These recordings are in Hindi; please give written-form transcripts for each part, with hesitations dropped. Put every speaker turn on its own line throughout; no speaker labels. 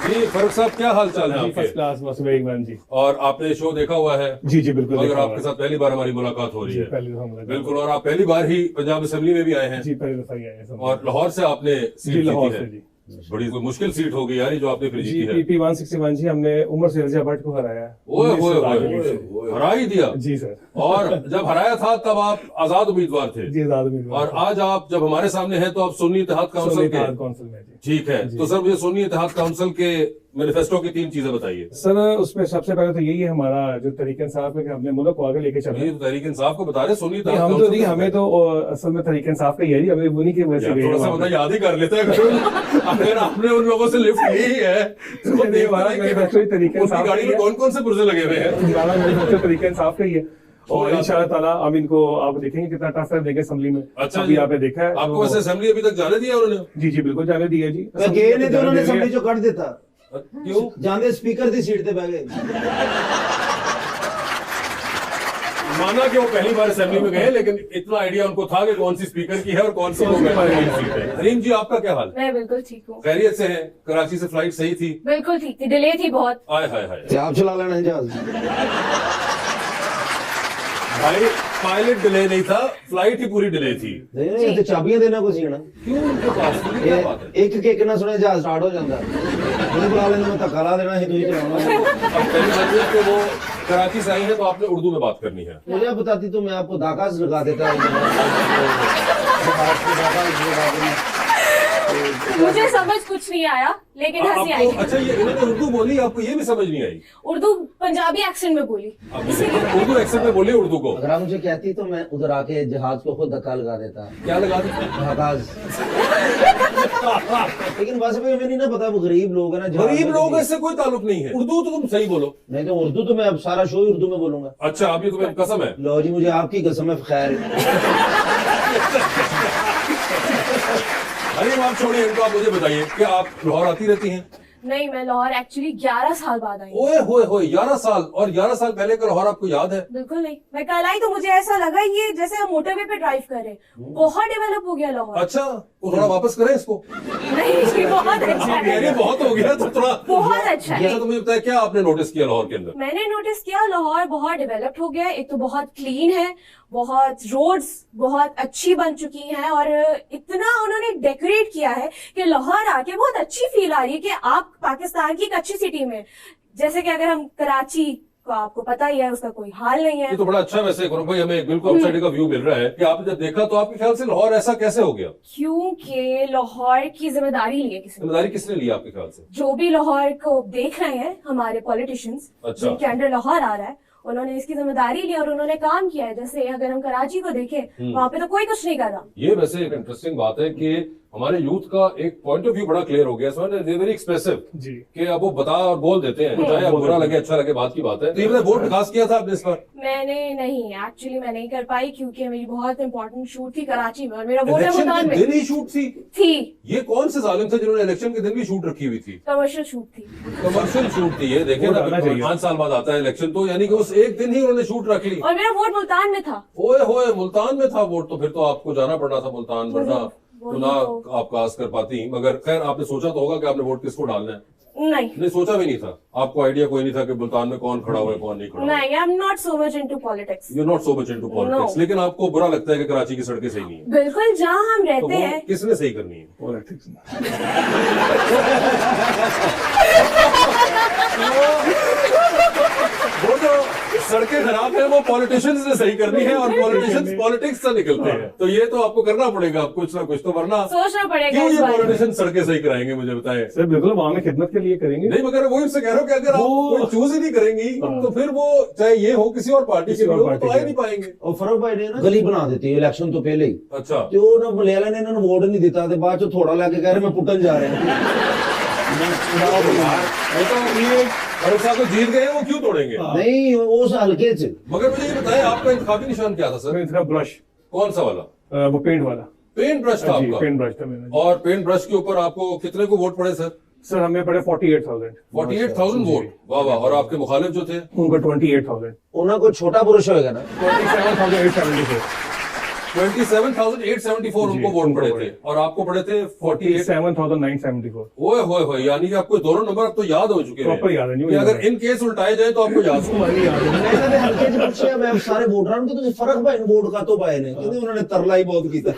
जी फरूख साहब, क्या हाल चाल है आपके?
फर्स्ट क्लास बस वेगमैन जी।
और आपने शो देखा हुआ है?
जी जी बिल्कुल।
अगर आपके साथ पहली बार हमारी मुलाकात हो रही
जी
है?
पहली दफा मुलाकात।
बिल्कुल। और आप पहली बार ही पंजाब असेंबली में भी आए हैं?
जी पहली दफा ही आए हैं।
और लाहौर से आपने
जी
सीट
लाहौर
जीती
से
है?
जी।
बड़ी कोई मुश्किल सीट होगी यार, ये जो आपने फिर
जी
जीती है।
पीपी 161 जी, हमने उमर से रजा भट्ट को हराया है।
ओए
19
ओए
साल
ओए,
के लिए से।
ओए, हरा ही दिया।
जी सर।
और जब हराया था तब आप आजाद उम्मीदवार थे।
जी आजाद उम्मीदवार।
और आज आप जब हमारे सामने हैं तो आप सुन्नी इत्तेहाद काउंसिल के।
काउंसिल में जी।
ठीक है, तो सर मुझे सुन्नी इत्तेहाद काउंसिल के मैनिफेस्टो की 3 चीजें बताइए।
सर उसमें सबसे पहले तो यही है हमारा जो तरीका इंसाफ है कि हमने मुल्क को आगे लेके चलना
ये
है।
तो तहरीक इंसाफ को बता रहे, सुन्नी इत्तेहाद
हम तो
काउंसिल
नहीं,
का
हमें तो असल में तरीका इंसाफ का ही है जी, हमें उन्हीं की वजह से
यार,
गए
थोड़ा सा
वहाँ
बंदा
पे।
याद ही कर लेता है। अगर आपने उन लोगों से लिफ्ट ली ही है तो
नहीं, हमारा मैनिफेस्टो ही तरीका
उनकी
इंसाफ
गाड़ी
का
में
ही है।
कौन कौन से पुर्जे लगे हुए हैं?
हमारा मैनिफेस्टो तरीका इंसाफ का ही है। और
अच्छा।
इंशाल्लाह ताला हम इनको आप देखेंगे कितना टफ है, देखेंगे असेंबली में।
अच्छा
अभी
जी।
आपने देखा है
आपको वैसे असेंबली अभी तक जाने दिया उन्होंने?
जी जी बिल्कुल जाने दिया जी।
गए ने तो उन्होंने असेंबली चो कट दिता।
क्यों?
जांदे स्पीकर दी सीट ते बैठ गए।
माना कि वो पहली बार असेंबली में गए, लेकिन इतना आइडिया उनको था कि कौन सी स्पीकर की है और कौन सी सीट है। हरीम जी, आपका क्या हाल?
मैं बिल्कुल ठीक हूँ।
खैरियत से है? कराची से फ्लाइट सही थी?
बिल्कुल ठीक थी, डिले थी बहुत।
आय हाय हाय।
आप चला लेना जहाज।
भाई पायलट डिले नहीं था, फ्लाइट ही पूरी डिले थी।
नहीं तो चाबियां देना को सीना।
क्यों उनके पास? ये क्या बात है?
एक किक ना सुने जहाज स्टार्ट हो जाता। मुझे बुला लेना, मैं धक्का ला देना है, तुझे चलाऊंगा।
अब पहली बात कि वो कराची से आई है तो आपने उर्दू में बात करनी है।
मुझे बताती तो मैं आपको दाकास लगा देता।
मुझे समझ कुछ नहीं आया, लेकिन हंसी आई।
आपको अच्छा, ये इन्होंने उर्दू बोली, आपको ये भी समझ नहीं आई?
उर्दू पंजाबी एक्सेंट में बोली।
अब उर्दू एक्सेंट में बोली उर्दू को।
अगर आप मुझे कहती तो मैं उधर आके जहाज को खुद धक्का लगा देता।
क्या लगा दी?
दाकास। लेकिन वैसे भी हमें नहीं ना पता, वो गरीब लोग है ना।
गरीब लोग, इससे कोई ताल्लुक नहीं है। उर्दू तो तुम सही बोलो।
नहीं तो उर्दू तो मैं अब सारा शो ही उर्दू में बोलूंगा।
अच्छा, अभी तुम्हें कसम है?
लो जी, मुझे आपकी कसम है। खैर
अरे आप छोड़िए इनको, आप मुझे बताइए कि आप लाहौर आती रहती हैं?
नहीं, मैं लाहौर एक्चुअली 11 साल बाद आई हूँ।
ओए होए होए, 11 साल! और 11 साल पहले का लाहौर आपको याद है?
बिल्कुल नहीं, मैं कल आई तो मुझे ऐसा लगा ये जैसे हम मोटरवे पे ड्राइव कर रहे हैं। बहुत डेवलप हो गया लाहौर।
अच्छा, तो थोड़ा वापस करें इसको?
नहीं जी, बहुत अच्छा
आप कह रही
है,
हैं बहुत हो गया तो थोड़ा
बहुत अच्छा है।
अच्छा, तो मुझे बताया क्या आपने नोटिस किया लाहौर के अंदर?
मैंने नोटिस किया लाहौर बहुत डेवलप्ड हो गया है। एक तो बहुत क्लीन है, बहुत रोड्स बहुत अच्छी बन चुकी हैं, और इतना उन्होंने डेकोरेट किया है कि लाहौर आके बहुत अच्छी फील आ रही है कि आप पाकिस्तान की एक अच्छी सिटी में। जैसे कि अगर हम कराची को, आपको पता ही है, उसका कोई हाल नहीं है।
ये तो बड़ा अच्छा वैसे करो भाई, हमें बिल्कुल आउटसाइड का व्यू मिल रहा है कि आपने जब देखा तो आपके ख्याल से लाहौर ऐसा कैसे हो गया?
क्योंकि लाहौर की जिम्मेदारी ली है किसी ने।
जिम्मेदारी किसने ली आपके ख्याल से?
जो भी लाहौर को देख रहे हैं, हमारे पॉलिटिशियंस
अच्छा।
जिनके अंडर लाहौर आ रहा है, उन्होंने इसकी जिम्मेदारी ली और उन्होंने काम किया है। जैसे अगर हम कराची को देखें, वहां पे तो कोई कुछ नहीं कर रहा।
ये वैसे एक इंटरेस्टिंग बात है कि हमारे यूथ का एक पॉइंट ऑफ व्यू बड़ा क्लियर हो गया इसमें, वेरी एक्सप्रेसिव
जी।
कि अब वो बता और बोल देते हैं, चाहे अब बुरा लगे अच्छा लगे बात की बात है। तो ये वोट खास किया था आपने इस बार?
मैंने नहीं, एक्चुअली मैं नहीं कर पाई क्योंकि मेरी बहुत इंपॉर्टेंट शूट थी कराची में और मेरा वोट है
इलेक्शन
मुल्तान
के
में
दिन ही शूट थी? ये कौन से जालिम थे जिन्होंने इलेक्शन के दिन भी शूट रखी हुई थी?
कमर्शियल शूट थी।
कमर्शियल शूट थी ये, देखे
वोट
ना,
आना चाहिए।
5 साल बाद आता है इलेक्शन, तो यानी कि उस एक दिन ही उन्होंने शूट रख ली।
और मेरा वोट मुल्तान में था।
ओए होए, मुल्तान में था वोट? तो फिर तो आपको जाना पड़ना था मुल्तान, वरना
वही
चुनाव
तो।
आप कास्ट कर पाती। मगर खैर, आपने सोचा तो होगा कि आपने वोट किसको डालना है?
नहीं
नहीं सोचा भी नहीं था? आपको आइडिया कोई नहीं था कि मुल्तान में कौन खड़ा हुआ है कौन नहीं खड़ा हुआ?
नहीं, I am not so much into politics.
You not so much into politics.
No.
लेकिन आपको बुरा लगता है कि कराची की सड़कें सही नहीं है?
बिल्कुल, जहाँ हम
तो
रहते
वो
हैं।
किसने सही करनी है?
पॉलिटिक्स
वो जो सड़कें खराब है वो पॉलिटिशियंस ने सही करनी है, और पॉलिटिशियंस पॉलिटिक्स से निकलते हैं। तो ये तो आपको करना पड़ेगा अब कुछ ना कुछ, तो वरना
सोचना पड़ेगा
क्यों
इस
ये
बारे में।
पॉलिटिशियन सड़कें सही कराएंगे? मुझे बताएं।
सर बिल्कुल हम आवाम खिदमत के लिए करेंगे।
नहीं, मगर वही उससे कह रहा हूँ कि अगर आप
वो-
कोई चूज ही नहीं करेंगी तो फिर वो चाहे ये हो किसी और पार्टी के
किसी
भी
और
हो,
पार्टी
तो आ ही
के।
नहीं पाएंगे।
और फरूक भाई ने ना गली बना देती है इलेक्शन तो पहले ही।
अच्छा,
ਤੇ ਉਹ ਨਾ ਮਲਿਆਲਾ ਨੇ ਇਹਨਾਂ ਨੂੰ ਵੋਟ ਨਹੀਂ ਦਿੱਤਾ ਤੇ ਬਾਅਦ ਚ ਥੋੜਾ ਲੈ ਕੇ ਕਹਿ ਰਹੇ ਮੈਂ ਪੁੱਟਣ ਜਾ ਰਿਹਾ
वो तो ये फरूख साहब को जीत गए, वो क्यों तोड़ेंगे?
नहीं उस हल्के च
मगर मुझे ये बताएं, आपका इंतखाबी निशान क्या था सर?
इसका ब्रश,
कौन सा वाला?
वो पेंट वाला।
पेंट ब्रश था
जी
आपका?
पेंट ब्रश था मेरा।
और पेंट ब्रश के ऊपर आपको कितने को वोट पड़े सर?
सर हमें पड़े 48,000।
48,000 वोट। वाह वाह। और आपके मुखालिफ जो थे?
उनको 28,000।
ਉਹਨਾਂ ਕੋਲ ਛੋਟਾ ਪੁਰਸ਼ ਹੋਏਗਾ ਨਾ।
27,874।
27,874 उनको वोट पड़े थे और आपको पड़े थे 48।
7,974।
ओए होए होए, यानी कि आपको दोनों नंबर अब तो याद हो चुके
Proper याद है,
हैं
नहीं
कि
याद
अगर
है।
इन केस उल्टाए जाए तो आपको याद हो।
ਇਹਨਾਂ ਦੇ ਹਲਕੇ 'ਚ ਪੁੱਛਿਆ ਮੈਂ ਸਾਰੇ ਵੋਟਰਾਂ ਨੂੰ ਕਿ ਤੁਸੀਂ ਫਰਕ ਭਾਈ ਨੂੰ ਵੋਟ ਕਾਤੋਂ ਪਾਏ ਨੇ, ਕਹਿੰਦੇ ਉਹਨਾਂ ਨੇ ਤਰਲਾ ਹੀ ਬਹੁਤ ਕੀਤਾ।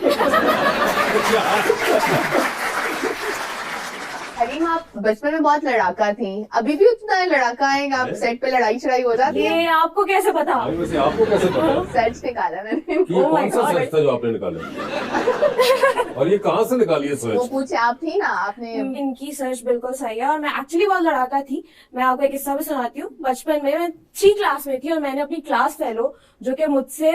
हरीम, आप बचपन में बहुत लड़ाका थी, अभी भी उतना लड़ाका है? आप सेट पे लड़ाई चढ़ाई हो जाती है?
ये आपको कैसे पता?
भाई वैसे आपको कैसे पता
सर्च निकाला मैंने।
कि ये
Oh my
कौन सा
God.
सर्च था जो आपने निकाला और ये कहाँ से निकाली है
वो
सर्च?
पूछे आप थी ना, आपने
इनकी सर्च बिल्कुल सही है और मैं एक्चुअली बहुत लड़ाका थी। मैं आपको एक किस्सा भी सुनाती हूँ। बचपन में मैं 3 क्लास में थी और मैंने अपनी क्लास फेलो, जो कि मुझसे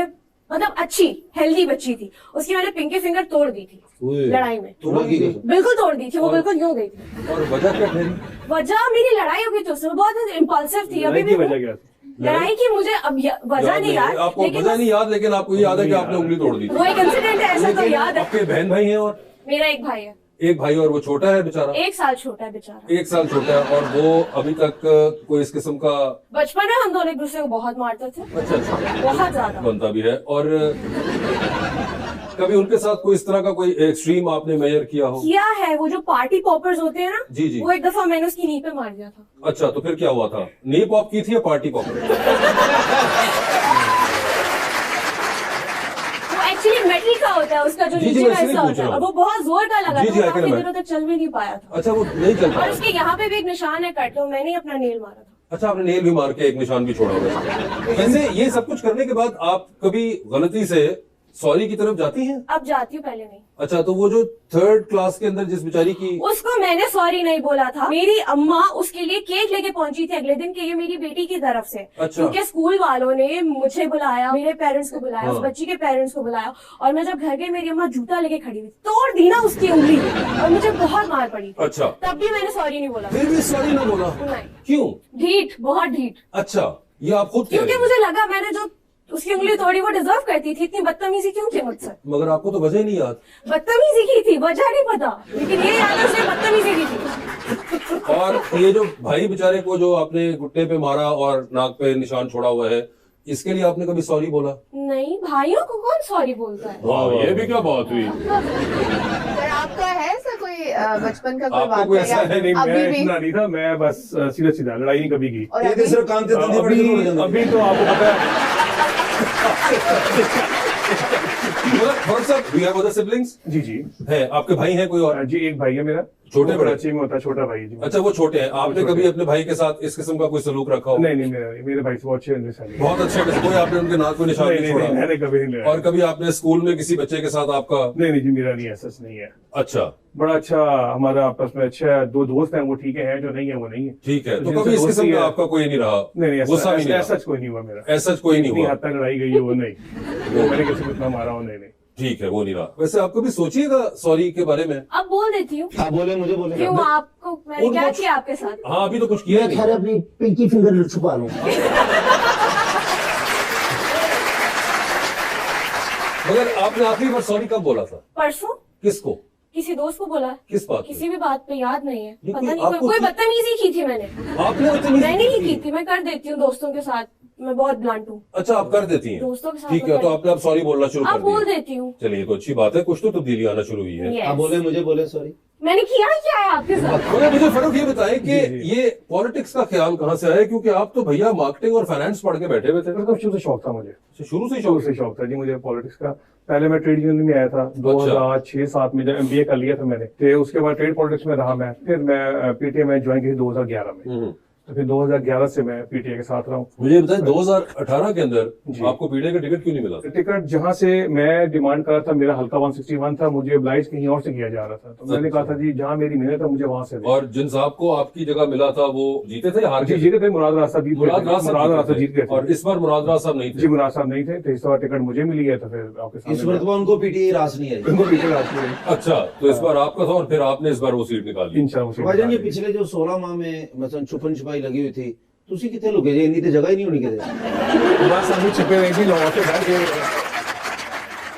मतलब अच्छी हेल्दी बच्ची थी, उसकी मैंने पिंकी फिंगर तोड़ दी थी लड़ाई में।
थोड़ा की कसम।
बिल्कुल तोड़ दी थी, वो बिल्कुल यूं गई थी।
और वजह क्या ठहरी?
वजह मेरी लड़ाई हो गई थी उसमें, बहुत इम्पल्सिव थी। अभी भी
वजह क्या थी?
लड़ाई की मुझे अब वजह नहीं याद,
आपको
लेकिन
वजह नहीं याद, लेकिन आपको ये याद है कि आपने उंगली तोड़ दी थी।
वो एक इंसिडेंट है ऐसा तो याद है।
आपके बहन भाई हैं और
मेरा एक भाई है,
एक भाई और वो छोटा है बेचारा,
1 साल छोटा है बेचारा।
1 साल छोटा है और वो अभी तक कोई इस किस्म का
बचपन में हम दोनों एक दूसरे को बहुत मारते थे,
अच्छा
बहुत ज्यादा।
बनता भी है। और कभी उनके साथ कोई इस तरह का कोई एक्सट्रीम आपने मेजर किया हो?
किया है। वो जो पार्टी पॉपर्स होते हैं ना,
जी जी।
वो एक दफा मैंने उसकी नी पे मार दिया था।
अच्छा, तो फिर क्या हुआ था? नी पॉप की थी या पार्टी पॉप?
वो एक्चुअली मेटल का होता है, उसका जो
जी, जी,
नीचे
मैं
का
इसलिए
हिस्सा
पूछ
होता
रहा
है,
हूँ।
वो बहुत जोर का लगा
जी,
था।
जी,
वो
I can
काफी
imagine।
दिनों तक चल भी नहीं पाया था।
अच्छा, वो नहीं चल
और
पाया।
उसके यहाँ पे भी एक निशान है कट, तो मैंने ही अपना नेल मारा था।
अच्छा, आपने नेल भी मार के एक निशान भी छोड़ा हुआ है। वैसे ये सब कुछ करने के बाद आप कभी गलती से सॉरी की तरफ जाती हैं?
अब जाती हूँ, पहले नहीं।
अच्छा, तो वो जो 3rd क्लास के अंदर जिस बेचारी की
उसको मैंने सॉरी नहीं बोला था। मेरी अम्मा उसके लिए केक लेके पहुंची थी अगले दिन के, ये मेरी बेटी की तरफ से।
अच्छा।
क्योंकि स्कूल वालों ने मुझे बुलाया, मेरे पेरेंट्स को बुलाया, उस
हाँ।
बच्ची के पेरेंट्स को बुलाया, और मैं जब घर गई मेरी अम्मा जूता लेके खड़ी हुई, तोड़ दी ना उसकी उंगली और मुझे बहुत मार पड़ी।
अच्छा,
तब भी मैंने सॉरी नहीं बोला।
फिर भी सॉरी ना बोला?
नहीं,
क्यों?
ढीठ, बहुत ढीठ।
अच्छा, ये आप खुद कह
क्योंकि
रहे हैं।
मुझे लगा मैंने जो उसकी उंगली तोड़ी वो डिजर्व करती थी। इतनी बदतमीजी क्यों की मुझसे?
मगर आपको तो वजह ही नहीं याद।
बदतमीजी की थी, वजह नहीं पता, लेकिन ये याद है उसने बदतमीजी की थी।
और ये जो भाई बेचारे को जो आपने घुटने पे मारा और नाक पे निशान छोड़ा हुआ है, इसके लिए आपने कभी सॉरी बोला?
नहीं, भाइयों को कौन सॉरी बोलता है?
वाह, ये भी क्या बात हुई।
सर आपका है ऐसा कोई बचपन का कोई
आपका
बात
कोई ऐसा है?
नहीं,
अभी
मैं
भी?
इतना नहीं था, मैं बस सीधा सीधा लड़ाई नहीं कभी की।
और
ਇਹ ਤੇ
अभी?
ਸਿਰਫ ਕੰਨ ਤੇ ਦੰਦੀ ਫੜ ਕੇ ਤੋੜ
अभी
ਜਾਂਦਾ।
अभी तो आपको पता है।
सिबलिंग्स
जी जी
है आपके? भाई हैं कोई और?
जी, एक भाई है मेरा,
छोटे
वो
बड़े?
कराची में होता है, छोटा भाई जी।
अच्छा, वो छोटे हैं। आपने
छोटे।
कभी अपने भाई के साथ इस किस्म का कोई सलूक रखा हो?
नहीं नहीं, मेरे भाई से बहुत अच्छे अंडरस्टैंडिंग।
बहुत अच्छे। कोई आपने उनके नाक पे निशान
नहीं
नहीं
नहीं नहीं,
छोड़ा?
मैंने कभी नहीं लगाया।
और कभी आपने स्कूल में किसी बच्चे के साथ आपका?
नहीं नहीं जी, मेरा नहीं ऐसा नहीं है।
अच्छा,
बड़ा अच्छा हमारा आपस में अच्छा 2 दोस्त हैं, वो ठीक है, जो नहीं है वो नहीं है।
ठीक है। तो
जिनसे
कभी इस
दोस्ती
किस्म का
है।
आपका कोई नहीं रहा?
नहीं नहीं,
गुस्सा भी नहीं
ऐसा
रहा?
कोई नहीं हुआ मेरा।
ऐसा कोई नहीं
इतनी
हुआ?
हद तक लड़ाई गई है वो नहीं, वो मैंने किसी को इतना मारा हो नहीं।
ठीक है, वो नहीं रहा। वैसे आप कभी सोचिएगा सॉरी के बारे में?
अब बोल देती हूँ।
हाँ बोले, मुझे बोले।
क्यों, आपको मैंने क्या
उनको-
किया आपके साथ?
हाँ, अभी तो कुछ किया
मैं
नहीं।
खैर अपनी पिंकी फिंगर छुपा लूं।
मगर आपने आखिरी बार सॉरी कब बोला था?
परसों
किसको?
किसी दोस्त को बोला।
किस बात पे?
किसी भी बात पे याद नहीं है,
ये
पता
कोई
नहीं, कोई
आपको
कोई
कि-
बदतमीजी की थी मैंने।
आपने बदतमीजी
मैंने ही की थी, मैं कर देती हूँ दोस्तों के साथ, मैं बहुत ब्लंट हूँ।
अच्छा, आप कर देती हैं?
दोस्तों के साथ
ठीक
तो
है, तो
कर-
आपने अब सॉरी बोलना शुरू
अब
कर
बोल
दिया।
देती हूँ।
चलिए, तो अच्छी बात है, कुछ तो तब्दीली आना शुरू हुई है।
Yes.
हाँ बोले, मुझे बोले सॉरी।
मैंने किया ही क्या है आपके साथ?
मगर मुझे फर्क ये बताएं कि
जी, जी।
ये पॉलिटिक्स का ख्याल कहाँ से आया? क्योंकि आप तो भैया मार्केटिंग और फाइनेंस पढ़ के बैठे हुए थे।
मतलब शुरू से शौक था मुझे,
शुरू से ही
शुरू
शौक?
से शौक था जी मुझे पॉलिटिक्स का। पहले मैं ट्रेड यूनियन में आया था 2006-7 में, जब MBA कर लिया था मैंने, फिर उसके बाद ट्रेड पॉलिटिक्स में रहा मैं। फिर मैं PTA में ज्वाइन की 2011 में, तो फिर 2011 से मैं PTA के साथ रहा हूँ।
मुझे बताएं, 2018 के अंदर
जी।
आपको पीडीए का टिकट क्यों नहीं मिला?
टिकट जहां से मैं डिमांड कर रहा था, मेरा हल्का 161 था, मुझे ब्लाइज कहीं और से किया जा रहा था, तो मैंने कहा था जी जहां मेरी मेहनत है मुझे वहां से दें।
और जिन साहब को आपकी जगह मिला था वो जीते थे या हार
जी
गए?
जीते थे, मुराद रास्ता जीत गए थे।
मुराद राज
मुराद रास्ता
साहब
जीत गए थे।
और इस बार मुराद राज साहब नहीं
जी
थे।
मुराद साहब नहीं थे, तो इस बार टिकट मुझे मिली है, तो फिर आपके
इस
सामने
मरतबा उनको पीटीए रास नहीं आई।
उनको टिकट आती है
अच्छा, तो इस बार आपका था और फिर आपने इस बार वो सीट निकाली।
इंशाल्लाह।
भाईजान, ये पिछले जो 16 माह में मतलब छुपन छुपाई लगी हुई थी, ਤੁਸੀਂ ਕਿੱਥੇ ਲੁਕੇ ਜੇ? ਇੰਨੀ ਤੇ ਜਗ੍ਹਾ ਹੀ ਨਹੀਂ ਹੋਣੀ ਕਿਤੇ।
बस अभी छिपे नहीं थी लोगों से डर के।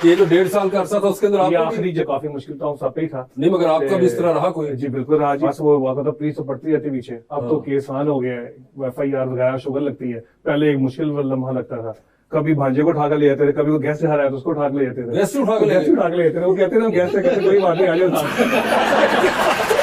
ये जो 1.5 साल का अरसा था उसके अंदर
ये
आपको
आखिरी जो काफी मुश्किल था, सब पे ही था।
नहीं, मगर आपका भी इस तरह रहा कोई?
जी बिल्कुल रहा जी। बस वो हुआ था, पुलिस तो पड़ती रहती पीछे, अब तो
हाँ।
केस आसान हो गया है, FIR वगैरह शुगर लगती है, पहले एक मुश्किल लम्हा लगता था। कभी भांजे को उठा कर ले जाते थे, कभी वो गैस से हराया तो उसको उठा कर ले जाते थे,
गैस से उठा के ले
गैस से उठा कर ले जाते थे, वो कहते थे हम गैस से कहते कोई बात नहीं आ जाओ साथ।